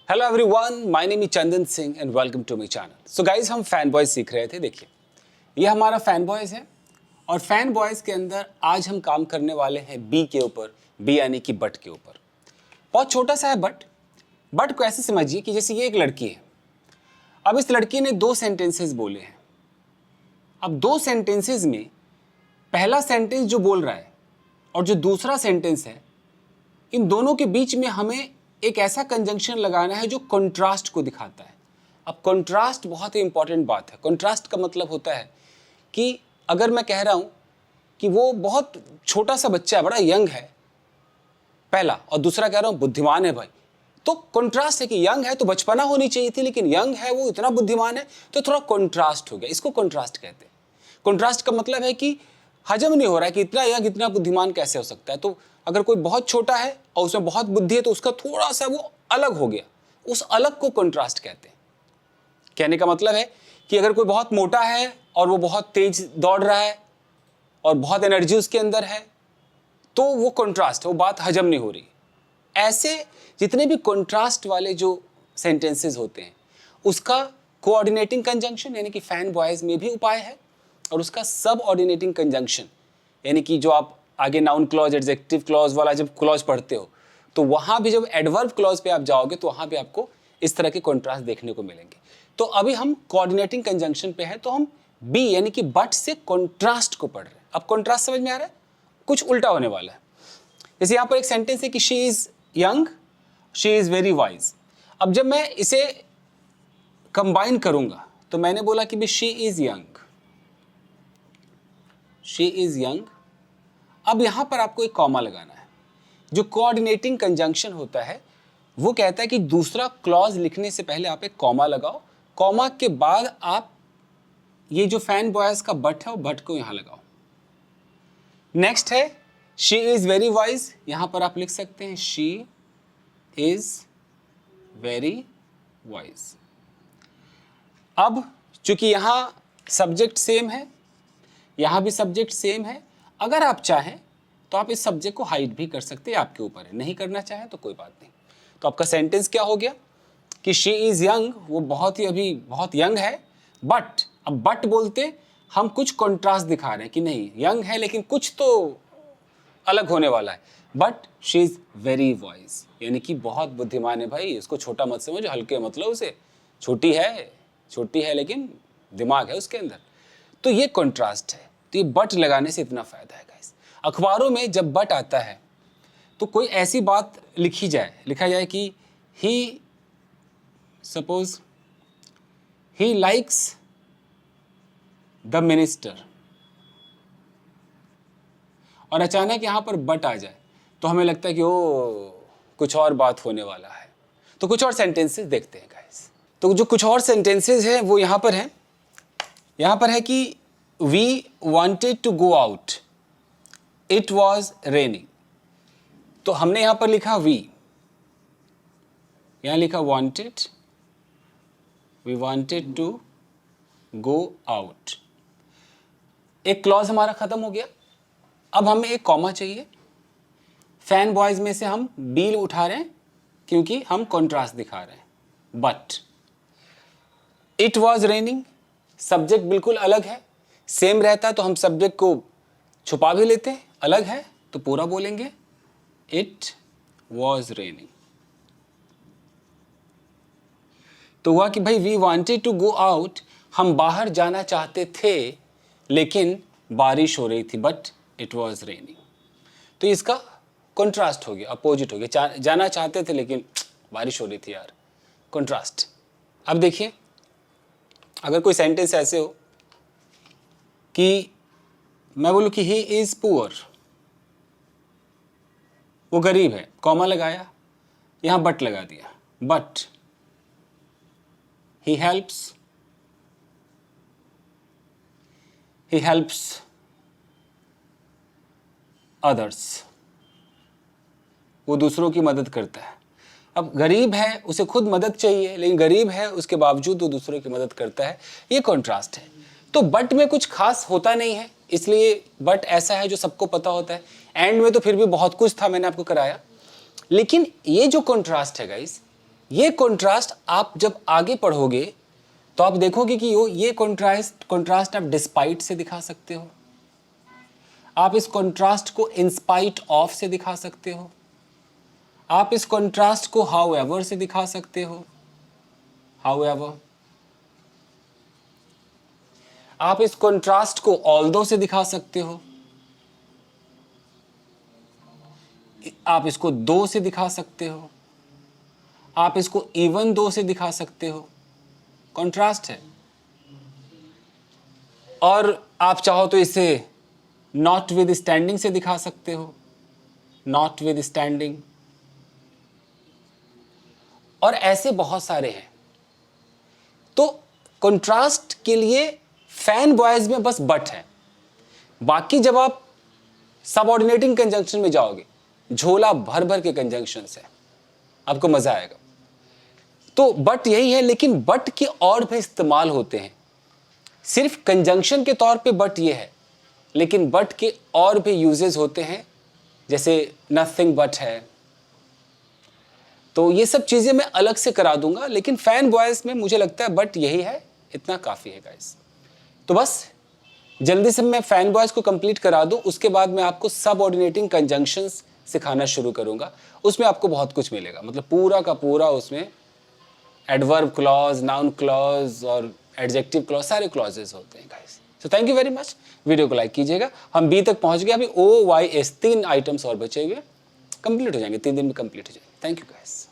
Hello everyone, my name is Chandan Singh and welcome to my channel. So guys, हम fan boys सीख रहे थे। देखिए, ये हमारा फैन बॉयज है और फैन बॉयज के अंदर आज हम काम करने वाले हैं बी के ऊपर। बी यानी कि बट के ऊपर। बहुत छोटा सा है बट को ऐसे समझिए कि जैसे ये एक लड़की है। अब इस लड़की ने दो सेंटेंसेस बोले हैं। अब दो सेंटेंसेस में पहला सेंटेंस जो बोल रहा है और जो दूसरा सेंटेंस है, इन दोनों के बीच में हमें एक ऐसा कंजंक्शन लगाना है जो कंट्रास्ट को दिखाता है। अब कंट्रास्ट बहुत ही इंपॉर्टेंट बात है। कंट्रास्ट का मतलब होता है कि अगर मैं कह रहा हूं कि वो बहुत छोटा सा बच्चा है, बड़ा यंग है पहला, और दूसरा कह रहा हूं बुद्धिमान है भाई, तो कंट्रास्ट है कि यंग है तो बचपना होनी चाहिए थी, लेकिन यंग है वो इतना बुद्धिमान है, तो थोड़ा कंट्रास्ट हो गया। इसको कंट्रास्ट कहते हैं। कंट्रास्ट का मतलब है कि हजम नहीं हो रहा है कि इतना यंग इतना बुद्धिमान कैसे हो सकता है। तो अगर कोई बहुत छोटा है और उसमें बहुत बुद्धि है तो उसका थोड़ा सा वो अलग हो गया, उस अलग को कंट्रास्ट कहते हैं। कहने का मतलब है कि अगर कोई बहुत मोटा है और वो बहुत तेज दौड़ रहा है और बहुत एनर्जी उसके अंदर है, तो वो कंट्रास्ट है, वो बात हजम नहीं हो रही। ऐसे जितने भी कंट्रास्ट वाले जो सेंटेंसेस होते हैं, उसका कोऑर्डिनेटिंग कंजंक्शन यानी कि फैन बॉयज में भी उपाय है, और उसका सब ऑर्डिनेटिंग कंजंक्शन यानी कि जो आप आगे नाउन क्लॉज एडजेक्टिव क्लॉज वाला जब क्लॉज पढ़ते हो, तो वहां भी जब एडवर्ब क्लॉज पे आप जाओगे तो वहां भी आपको इस तरह के कॉन्ट्रास्ट देखने को मिलेंगे। तो अभी हम कोऑर्डिनेटिंग कंजंक्शन पे हैं, तो हम बी यानी कि बट से कॉन्ट्रास्ट को पढ़ रहे हैं। अब कॉन्ट्रास्ट समझ में आ रहा है? कुछ उल्टा होने वाला है। जैसे यहां पर एक सेंटेंस है कि she is young, she is very wise. अब जब मैं इसे कंबाइन करूंगा तो मैंने बोला कि भी she is young, she is young. अब यहां पर आपको एक कॉमा लगाना है। जो कोऑर्डिनेटिंग कंजंक्शन होता है वो कहता है कि दूसरा क्लॉज लिखने से पहले आप एक कॉमा लगाओ, कॉमा के बाद आप ये जो फैन बॉयज का बट है वो बट को यहां लगाओ। नेक्स्ट है शी इज वेरी वाइज। यहां पर आप लिख सकते हैं शी इज वेरी वाइज। अब चूंकि यहां सब्जेक्ट सेम है, यहां भी सब्जेक्ट सेम है, अगर आप चाहें तो आप इस सब्जेक्ट को हाइड भी कर सकते हैं, आपके ऊपर है। नहीं करना चाहें तो कोई बात नहीं। तो आपका सेंटेंस क्या हो गया कि शी इज यंग, वो बहुत ही अभी बहुत यंग है, बट अब बट बोलते हम कुछ कंट्रास्ट दिखा रहे हैं कि नहीं यंग है लेकिन कुछ तो अलग होने वाला है। But she is very wise यानी कि बहुत बुद्धिमान है भाई, इसको छोटा मत समझो, हल्के मतलब उसे, छोटी है लेकिन दिमाग है उसके अंदर। तो ये कंट्रास्ट है। तो ये बट लगाने से इतना फायदा है गाइस। अखबारों में जब बट आता है तो कोई ऐसी बात लिखा जाए कि he suppose he likes the minister, और अचानक यहां पर बट आ जाए तो हमें लगता है कि ओ कुछ और बात होने वाला है। तो कुछ और सेंटेंसेस देखते हैं गाइस। तो जो कुछ और सेंटेंसेस हैं वो यहां पर है कि we wanted to go out, it was raining। तो हमने यहां पर लिखा वी, यहां लिखा wanted, we wanted to go out। एक क्लॉज हमारा खत्म हो गया। अब हमें एक कॉमा चाहिए। फैन बॉयज में से हम बी उठा रहे हैं क्योंकि हम कॉन्ट्रास्ट दिखा रहे हैं। But it was raining, subject बिल्कुल अलग है। सेम रहता तो हम सब्जेक्ट को छुपा भी लेते हैं, अलग है तो पूरा बोलेंगे इट वॉज रेनिंग। तो हुआ कि भाई we wanted to go out, हम बाहर जाना चाहते थे लेकिन बारिश हो रही थी, बट इट वॉज रेनिंग। तो इसका कंट्रास्ट हो गया, अपोजिट हो गया। जाना चाहते थे लेकिन बारिश हो रही थी यार, कंट्रास्ट। अब देखिए, अगर कोई सेंटेंस ऐसे हो कि मैं बोलूं कि ही इज पुअर, वो गरीब है, कॉमा लगाया, यहां बट लगा दिया, बट ही हेल्प्स अदर्स, वो दूसरों की मदद करता है। अब गरीब है, उसे खुद मदद चाहिए, लेकिन गरीब है उसके बावजूद वो दूसरों की मदद करता है। ये कॉन्ट्रास्ट है। तो बट में कुछ खास होता नहीं है, इसलिए बट ऐसा है जो सबको पता होता है। एंड में तो फिर भी बहुत कुछ था, मैंने आपको कराया। लेकिन ये जो कॉन्ट्रास्ट है गाइस, ये कॉन्ट्रास्ट आप जब आगे पढ़ोगे तो आप देखोगे कि ये कॉन्ट्रास्ट आप डिस्पाइट से दिखा सकते हो, आप इस कॉन्ट्रास्ट को इंस्पाइट ऑफ से दिखा सकते हो, आप इस कॉन्ट्रास्ट को हाउएवर से दिखा सकते हो, हाउएवर। आप इस कॉन्ट्रास्ट को ऑल्दो से दिखा सकते हो, आप इसको दो से दिखा सकते हो, आप इसको इवन दो से दिखा सकते हो, कॉन्ट्रास्ट है। और आप चाहो तो इसे नॉट विद स्टैंडिंग से दिखा सकते हो, नॉट विद स्टैंडिंग, और ऐसे बहुत सारे हैं। तो कॉन्ट्रास्ट के लिए फैन बॉयज में बस बट है, बाकी जब आप सबऑर्डिनेटिंग कंजंक्शन में जाओगे, झोला भर भर के कंजंक्शन है, आपको मजा आएगा। तो बट यही है, लेकिन बट के और भी इस्तेमाल होते हैं। सिर्फ कंजंक्शन के तौर पे बट ये है, लेकिन बट के और भी यूजेस होते हैं, जैसे नथिंग बट है। तो ये सब चीजें मैं अलग से करा दूंगा, लेकिन फैन बॉयज में मुझे लगता है बट यही है, इतना काफी है गाइस। तो बस जल्दी से मैं फैन बॉयज को कंप्लीट करा दूं, उसके बाद मैं आपको सबऑर्डिनेटिंग कंजंक्शंस सिखाना शुरू करूंगा। उसमें आपको बहुत कुछ मिलेगा, मतलब पूरा का पूरा उसमें एडवर्ब क्लॉज, नाउन क्लॉज और एडजेक्टिव क्लॉज, सारे क्लॉजेस होते हैं guys. So thank you very much, video को लाइक कीजिएगा। हम बी तक पहुंच गए, अभी OYS 3 आइटम्स और बचे हुए, कंप्लीट हो जाएंगे, 3 दिन में कंप्लीट हो जाएंगे। Thank you guys.